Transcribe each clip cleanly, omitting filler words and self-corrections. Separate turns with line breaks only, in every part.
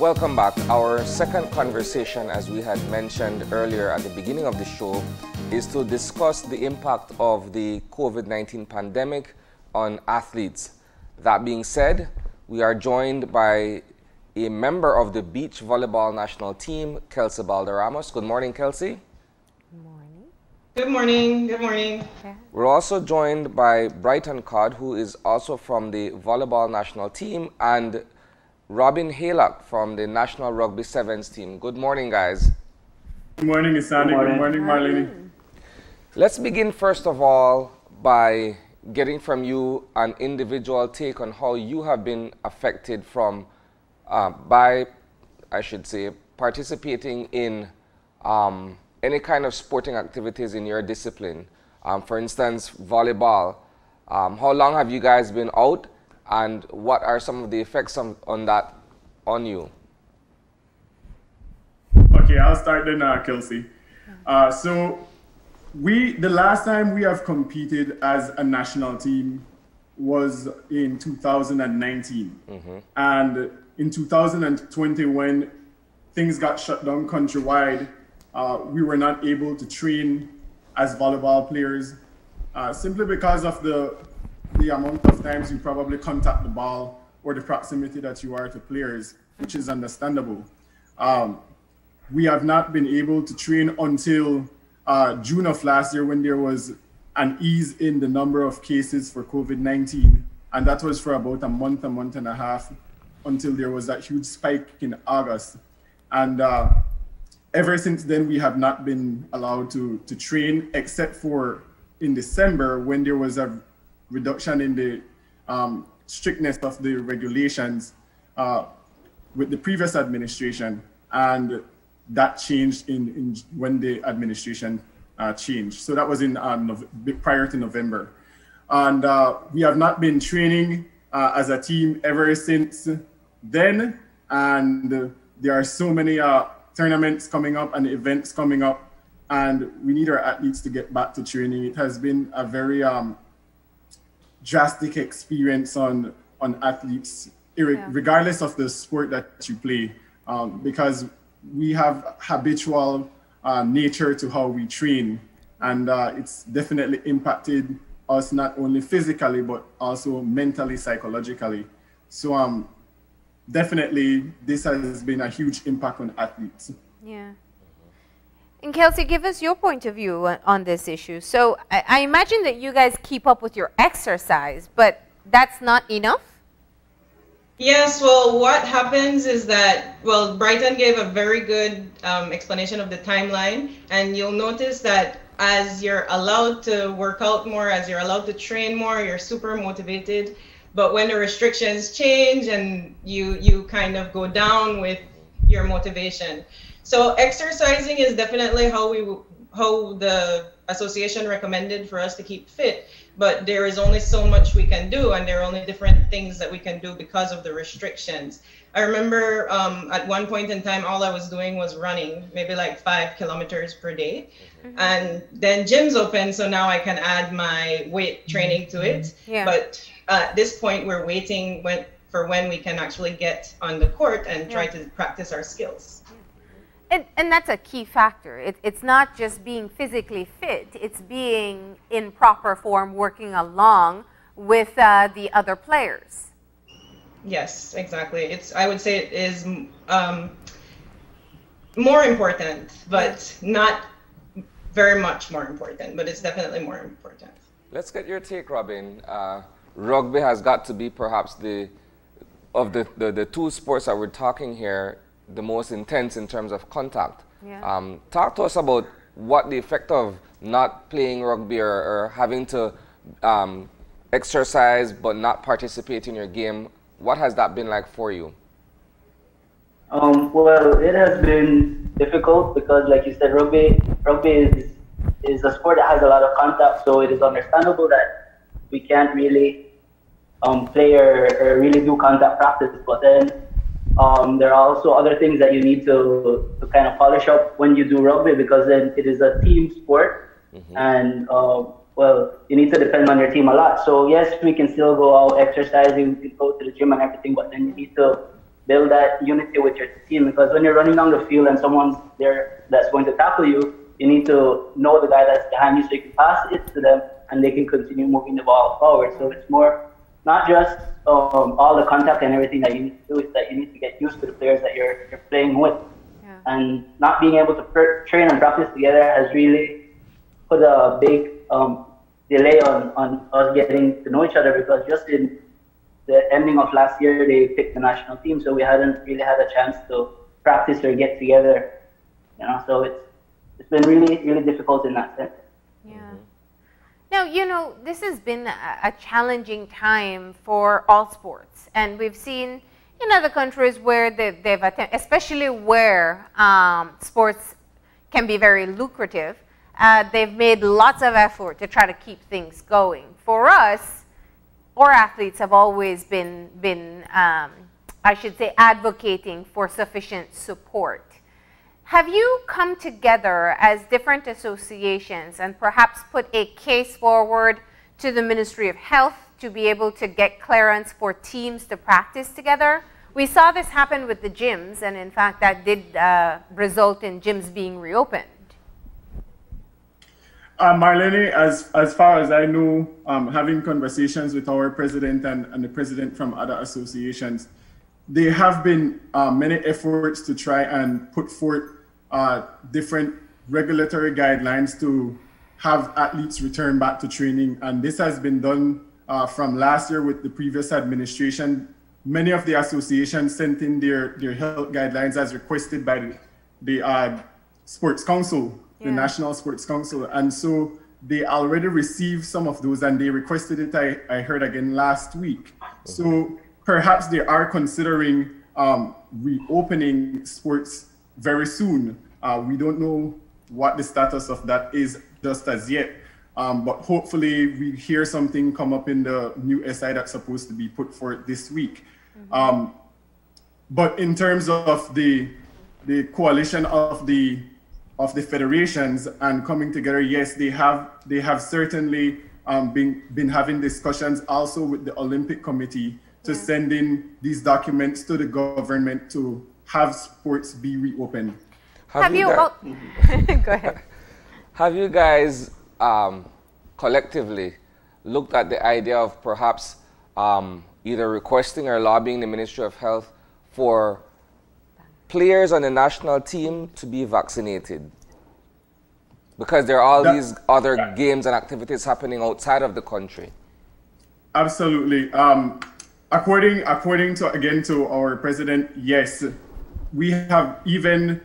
Welcome back. Our second conversation, as we had mentioned earlier at the beginning of the show, is to discuss the impact of the COVID-19 pandemic on athletes. That being said, we are joined by a member of the beach volleyball national team, Kelsey Balderamos. Good morning, Kelsey.
Good morning.
Good morning. Good morning.
Yeah.
We're also joined by Bryton, who is also from the volleyball national team, and Robin Haylcok from the National Rugby Sevens team. Good morning, guys.
Good morning, Isani. Good morning, Marlene.
Let's begin first of all by getting from you an individual take on how you have been affected from participating in any kind of sporting activities in your discipline. For instance, volleyball. How long have you guys been out, and what are some of the effects on that on you?
Okay, I'll start then, Kelsey. So the last time we have competed as a national team was in 2019. And in 2020, when things got shut down countrywide, we were not able to train as volleyball players simply because of the amount of times you probably contact the ball or the proximity that you are to players, which is understandable. We have not been able to train until June of last year, when there was an ease in the number of cases for COVID-19. And that was for about a month and a half, until there was that huge spike in August. And ever since then, we have not been allowed to train, except for in December, when there was a reduction in the strictness of the regulations with the previous administration. And that changed when the administration changed. So that was in prior to November. And we have not been training as a team ever since then. And there are so many tournaments coming up and events coming up, and we need our athletes to get back to training. It has been a very drastic experience on athletes, regardless of the sport that you play, because we have habitual nature to how we train, and it's definitely impacted us not only physically but also mentally, psychologically. So definitely this has been a huge impact on athletes.
Yeah. And Kelsey, give us your point of view on this issue. So I imagine that you guys keep up with your exercise, but that's not enough?
Yes, well, what happens is that, well, Bryton gave a very good explanation of the timeline, and you'll notice that as you're allowed to work out more, as you're allowed to train more, you're super motivated. But when the restrictions change and you kind of go down with your motivation. So exercising is definitely how the association recommended for us to keep fit, but there is only so much we can do, and there are only different things that we can do because of the restrictions. I remember at one point in time, all I was doing was running, maybe like 5 kilometers per day. And then gyms open, so now I can add my weight training to it.
Yeah.
But at this point, we're waiting for when we can actually get on the court and try to practice our skills.
And that's a key factor. It's not just being physically fit, it's being in proper form, working along with the other players.
Yes, exactly. I would say it is more important, but not very much more important, but it's definitely more important.
Let's get your take, Robin. Rugby has got to be perhaps of the two sports that we're talking here, the most intense in terms of contact.
Yeah.
Talk to us about what the effect of not playing rugby or having to exercise but not participate in your game. What has that been like for you?
Well, it has been difficult because, like you said, rugby is a sport that has a lot of contact, so it is understandable that we can't really play or really do contact practice. But then there are also other things that you need to kind of polish up when you do rugby, because then it is a team sport, and well, you need to depend on your team a lot. So yes, we can still go out exercising, we can go to the gym and everything, but then you need to build that unity with your team, because when you're running down the field and someone's there that's going to tackle you, you need to know the guy that's behind you so you can pass it to them and they can continue moving the ball forward. So it's more not just all the contact and everything that you need to do, it's that you need to get used to the players that you're playing with.
Yeah.
And not being able to train and practice together has really put a big delay on us getting to know each other, because just in the ending of last year, they picked the national team, so we hadn't really had a chance to practice or get together, you know, so it's been really, really difficult in that sense.
Yeah. Now, you know, this has been a challenging time for all sports, and we've seen in other countries where they've attempted, especially where sports can be very lucrative, they've made lots of effort to try to keep things going. For us, our athletes have always been I should say, advocating for sufficient support. Have you come together as different associations and perhaps put a case forward to the Ministry of Health to be able to get clearance for teams to practice together? We saw this happen with the gyms, and in fact that did result in gyms being reopened.
Marlene, as far as I know, having conversations with our president and the president from other associations, there have been many efforts to try and put forth different regulatory guidelines to have athletes return back to training. And this has been done from last year with the previous administration. Many of the associations sent in their health guidelines as requested by the Sports Council, the National Sports Council. And so they already received some of those, and they requested it, I heard again last week. So perhaps they are considering reopening sports very soon. We don't know what the status of that is just as yet, but hopefully we hear something come up in the new SI that's supposed to be put forth this week. But in terms of the coalition of the federations and coming together, yes, they have certainly been having discussions also with the Olympic Committee to send in these documents to the government to have sports be reopened.
Have you go ahead.
Have you guys collectively looked at the idea of perhaps either requesting or lobbying the Ministry of Health for players on the national team to be vaccinated? Because there are all these other games and activities happening outside of the country.
Absolutely. According to, again, to our president, yes, we have even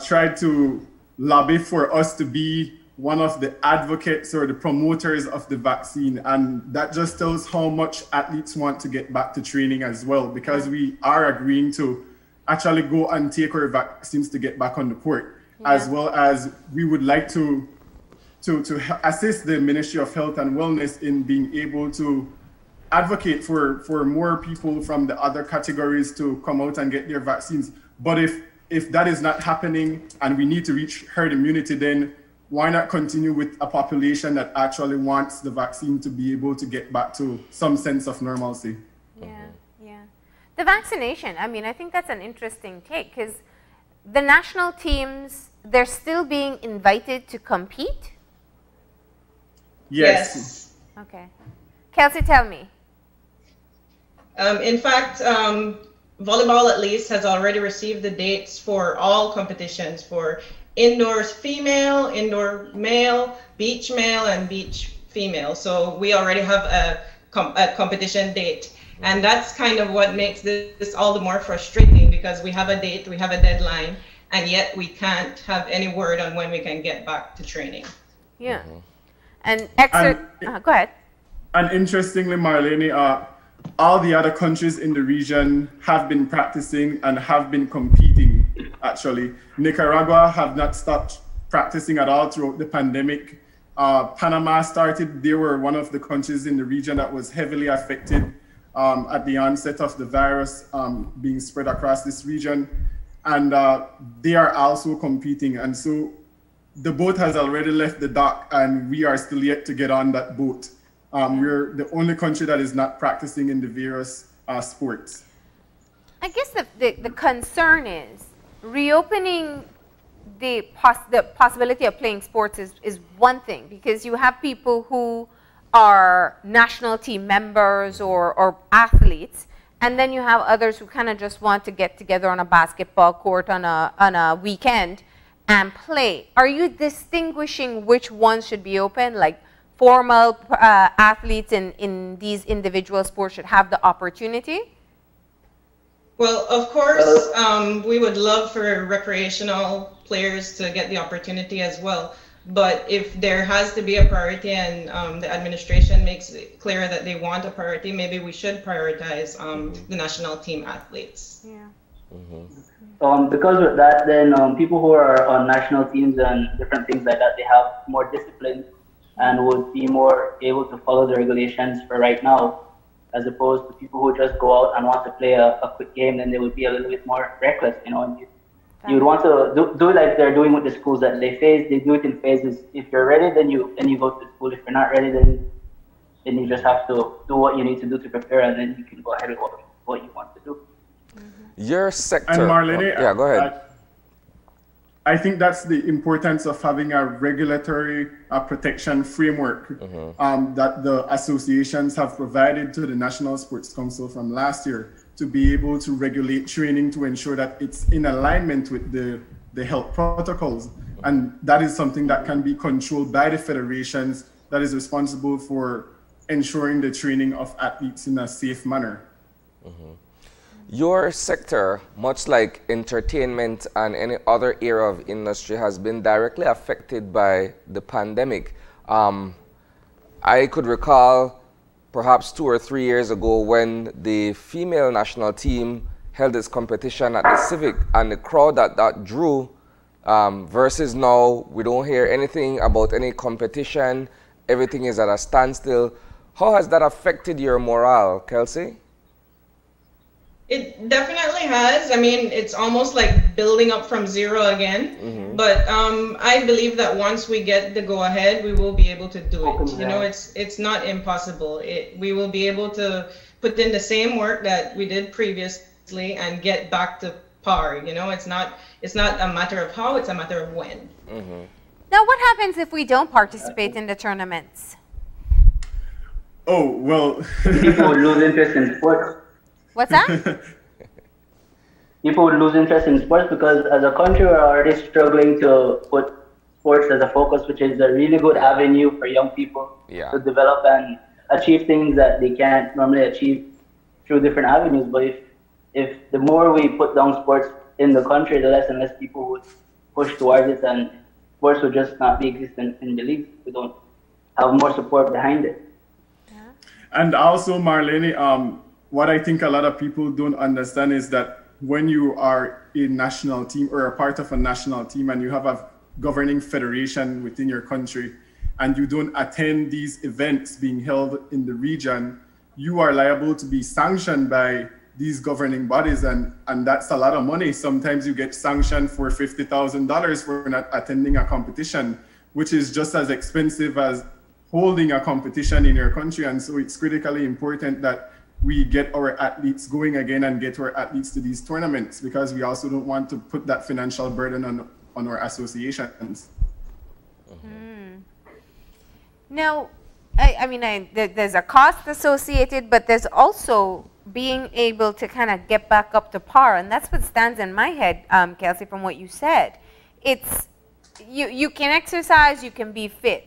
tried to lobby for us to be one of the advocates or the promoters of the vaccine. And that just tells how much athletes want to get back to training as well, because we are agreeing to actually go and take our vaccines to get back on the court, as well as we would like to assist the Ministry of Health and Wellness in being able to advocate for more people from the other categories to come out and get their vaccines. But if that is not happening and we need to reach herd immunity, then why not continue with a population that actually wants the vaccine to be able to get back to some sense of normalcy?
The vaccination, I mean, I think that's an interesting take, because the national teams, they're still being invited to compete?
Yes.
Okay. Kelsey, tell me.
In fact, volleyball at least has already received the dates for all competitions, for indoors female, indoor male, beach male, and beach female. So we already have a competition date. And that's kind of what makes this all the more frustrating, because we have a date, we have a deadline, and yet we can't have any word on when we can get back to training.
Yeah. And go ahead.
And interestingly, Marlene, all the other countries in the region have been practicing and have been competing, actually. Nicaragua have not stopped practicing at all throughout the pandemic. Panama started, they were one of the countries in the region that was heavily affected at the onset of the virus being spread across this region. And they are also competing. And so the boat has already left the dock, and we are still yet to get on that boat. We're the only country that is not practicing in the various sports.
I guess the concern is reopening the possibility of playing sports is one thing, because you have people who are national team members or athletes, and then you have others who kind of just want to get together on a basketball court on a weekend and play. Are you distinguishing which ones should be open? Like formal athletes in these individual sports should have the opportunity?
Well, of course, we would love for recreational players to get the opportunity as well. But if there has to be a priority and the administration makes it clear that they want a priority, maybe we should prioritize the national team athletes.
Yeah.
Because of that, then people who are on national teams and different things like that, they have more discipline and would be more able to follow the regulations for right now, as opposed to people who just go out and want to play a quick game. Then they would be a little bit more reckless, you know. And you would want to do like they're doing with the schools that they phase. They do it in phases. If you're ready, then you go to school. If you're not ready, then you just have to do what you need to do to prepare, and then you can go ahead with what you want to do.
Your sector.
And Marlene,
yeah, go ahead.
I think that's the importance of having a regulatory protection framework that the associations have provided to the National Sports Council from last year, to be able to regulate training to ensure that it's in alignment with the health protocols. And that is something that can be controlled by the federations that is responsible for ensuring the training of athletes in a safe manner.
Your sector, much like entertainment and any other area of industry, has been directly affected by the pandemic. I could recall perhaps 2 or 3 years ago when the female national team held its competition at the Civic, and the crowd that drew versus now, we don't hear anything about any competition. Everything is at a standstill. How has that affected your morale, Kelsey?
It definitely has. I mean, it's almost like building up from zero again. But I believe that once we get the go ahead, we will be able to do it. You know, it's not impossible. We will be able to put in the same work that we did previously and get back to par. You know, it's not a matter of how, it's a matter of when.
Now, what happens if we don't participate in the tournaments?
Oh, well.
People would lose interest in sports.
What's that?
People would lose interest in sports because as a country, we're already struggling to put sports as a focus, which is a really good avenue for young people to develop and achieve things that they can't normally achieve through different avenues. But if the more we put down sports in the country, the less and less people would push towards it, and sports would just not be existent in Belize. We don't have more support behind it.
And also, Marlene, what I think a lot of people don't understand is that when you are a national team or a part of a national team and you have a governing federation within your country and you don't attend these events being held in the region, you are liable to be sanctioned by these governing bodies, and that's a lot of money. Sometimes you get sanctioned for $50,000 for not attending a competition, which is just as expensive as holding a competition in your country. And so it's critically important that we get our athletes going again and get our athletes to these tournaments, because we also don't want to put that financial burden on our associations.
Now, I mean, there's a cost associated, but there's also being able to kind of get back up to par, and that's what stands in my head, Kelsey, from what you said. It's you can exercise, you can be fit,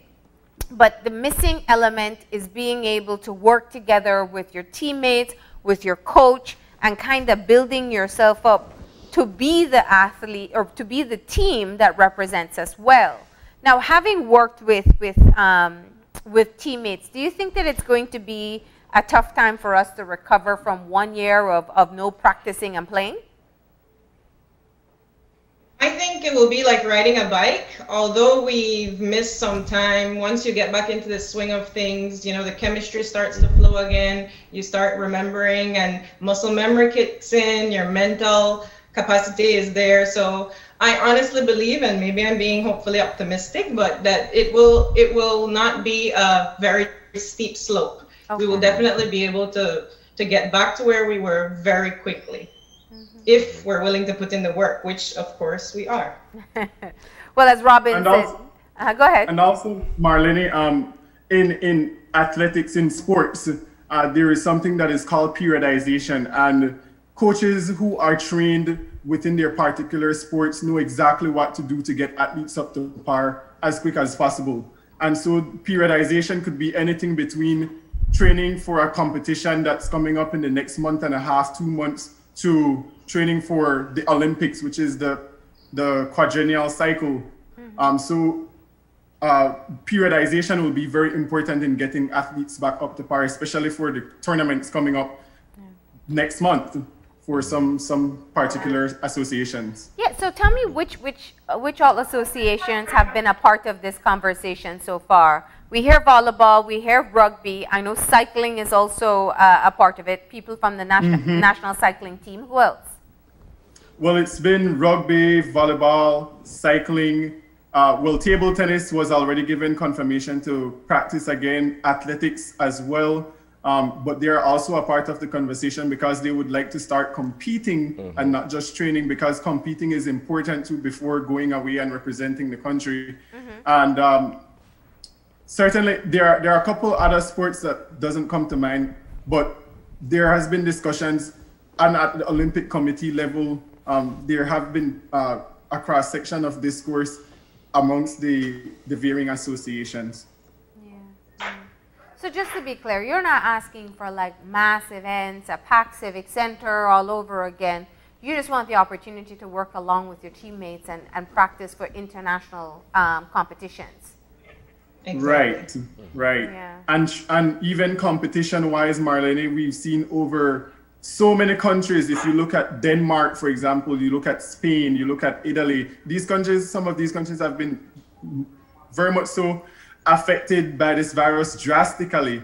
but the missing element is being able to work together with your teammates, with your coach, and kind of building yourself up to be the athlete or to be the team that represents us well. Now, having worked with teammates, do you think that it's going to be a tough time for us to recover from 1 year of no practicing and playing?
I think it will be like riding a bike. Although we've missed some time, once you get back into the swing of things, you know, the chemistry starts to flow again. You start remembering and muscle memory kicks in, your mental capacity is there. So I honestly believe, and maybe I'm being hopefully optimistic, but that it will not be a very steep slope. Okay. We will definitely be able to get back to where we were very quickly. if we're willing to put in the work, which of course we are.
Well, as Robin
And
said,
also,
go ahead.
And also, Marlene, in athletics, in sports, there is something that is called periodization, and coaches who are trained within their particular sports know exactly what to do to get athletes up to par as quick as possible. And so periodization could be anything between training for a competition that's coming up in the next month and a half, 2 months, to training for the Olympics, which is the quadrennial cycle. Periodization will be very important in getting athletes back up to par, especially for the tournaments coming up next month for some particular associations.
Yeah, so tell me which all associations have been a part of this conversation so far. We hear volleyball, we hear rugby. I know cycling is also a part of it. People from the national cycling team. Who else?
Well, it's been rugby, volleyball, cycling. Well, table tennis was already given confirmation to practice again, athletics as well. But they are also a part of the conversation because they would like to start competing and not just training, because competing is important too before going away and representing the country. And certainly there are a couple other sports that doesn't come to mind, but there has been discussions, and at the Olympic Committee level, there have been a cross-section of discourse amongst the varying associations.
So just to be clear, you're not asking for like mass events, a packed civic center all over again. You just want the opportunity to work along with your teammates and practice for international competitions.
Exactly.
Right.
Yeah.
And even competition-wise, Marlene, we've seen over so many countries. If you look at Denmark, for example, you look at Spain, you look at Italy, these countries, some of these countries have been very much so affected by this virus drastically.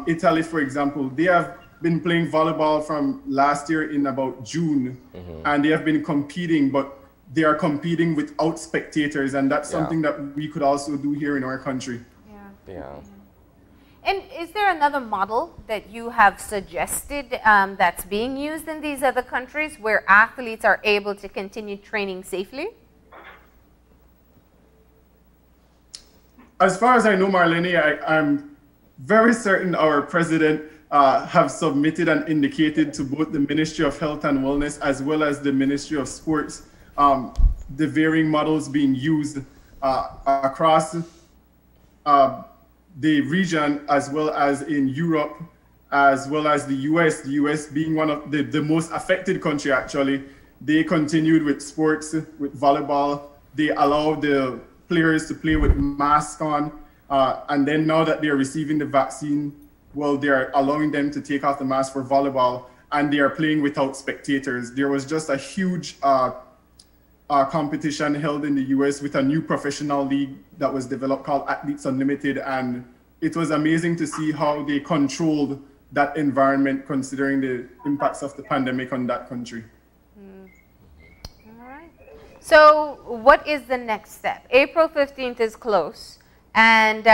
Italy, for example, they have been playing volleyball from last year in about June, and they have been competing, but they are competing without spectators, and that's something that we could also do here in our country.
And is there another model that you have suggested that's being used in these other countries where athletes are able to continue training safely?
As far as I know, Marlene, I'm very certain our president have submitted and indicated to both the Ministry of Health and Wellness as well as the Ministry of Sports the varying models being used across the region, as well as in Europe, as well as the US. The US being one of the most affected country, actually. They continued with sports, with volleyball. They allowed the players to play with masks on. And then now that they're receiving the vaccine, well, they're allowing them to take off the mask for volleyball, and they are playing without spectators. There was just a huge competition held in the US with a new professional league that was developed called Athletes Unlimited, and it was amazing to see how they controlled that environment considering the impacts of the pandemic on that country.
All right. So what is the next step? April 15th is close, and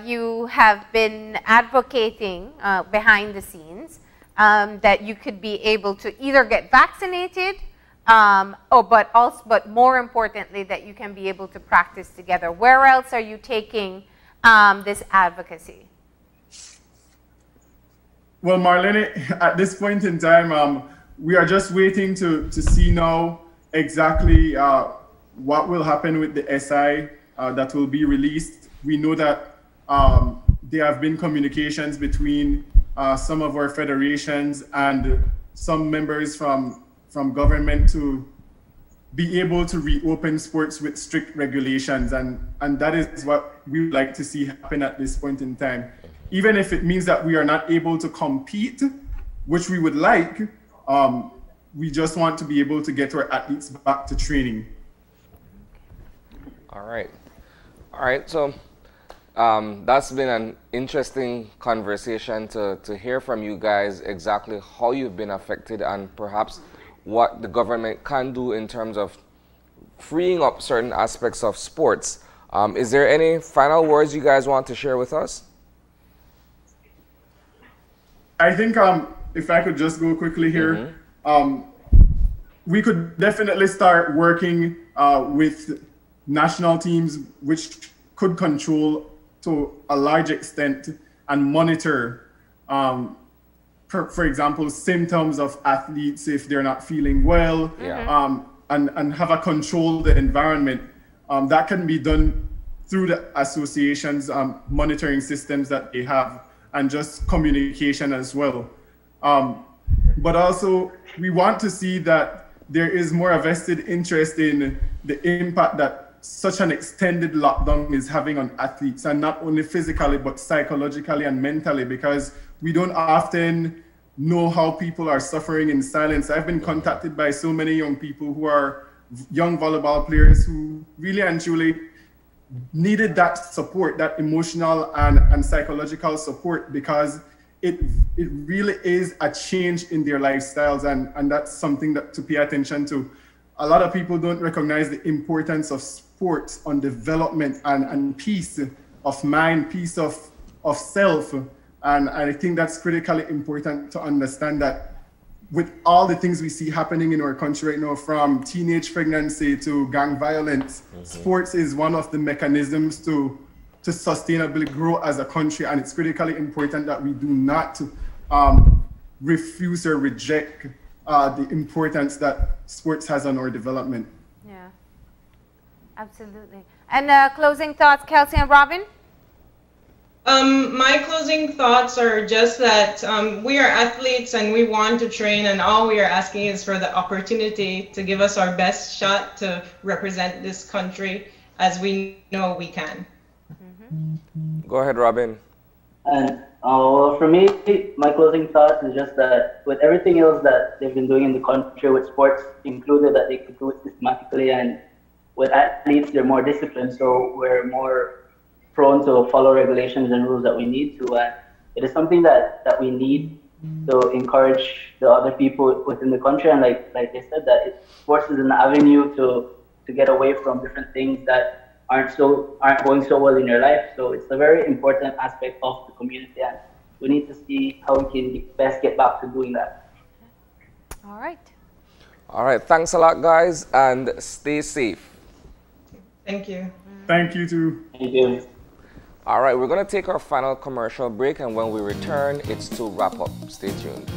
you have been advocating behind the scenes that you could be able to either get vaccinated but more importantly, that you can be able to practice together. Where else are you taking this advocacy?
Well, Marlene, at this point in time, we are just waiting to see now exactly what will happen with the SI that will be released. We know that there have been communications between some of our federations and some members from government to be able to reopen sports with strict regulations, and that is what we would like to see happen at this point in time. Even if it means that we are not able to compete, which we would like, we just want to be able to get our athletes back to training.
All right, so that's been an interesting conversation to hear from you guys exactly how you've been affected and perhaps what the government can do in terms of freeing up certain aspects of sports. Is there any final words you guys want to share with us?
I think if I could just go quickly here, we could definitely start working with national teams, which could control to a large extent and monitor, for example, symptoms of athletes if they're not feeling well, and have a controlled environment. That can be done through the associations, monitoring systems that they have, and just communication as well. But also, we want to see that there is more a vested interest in the impact that such an extended lockdown is having on athletes, and not only physically, but psychologically and mentally, because we don't often know how people are suffering in silence. I've been contacted by so many young people who are young volleyball players who really and truly needed that support, that emotional and psychological support, because it really is a change in their lifestyles, and that's something that to pay attention to. A lot of people don't recognize the importance of sports on development and peace of mind, peace of self. And I think that's critically important to understand that with all the things we see happening in our country right now, from teenage pregnancy to gang violence, sports is one of the mechanisms to sustainably grow as a country. And it's critically important that we do not refuse or reject the importance that sports has on our development.
Yeah, absolutely. And closing thoughts, Kelsey and Robin?
My closing thoughts are just that we are athletes and we want to train, and all we are asking is for the opportunity to give us our best shot to represent this country as we know we can.
Go ahead, Robin.
And well, for me, my closing thoughts is just that with everything else that they've been doing in the country, with sports included, that they could do it systematically, and with athletes, they're more disciplined, so we're more prone to follow regulations and rules that we need to. It is something that we need to encourage the other people within the country. And like they said, that sports is an avenue to get away from different things that aren't going so well in your life. So it's a very important aspect of the community, and we need to see how we can best get back to doing that.
All right.
All right. Thanks a lot, guys, and stay safe.
Thank you.
Thank you too.
Thank you.
All right, we're going to take our final commercial break, and when we return, it's to wrap up. Stay tuned.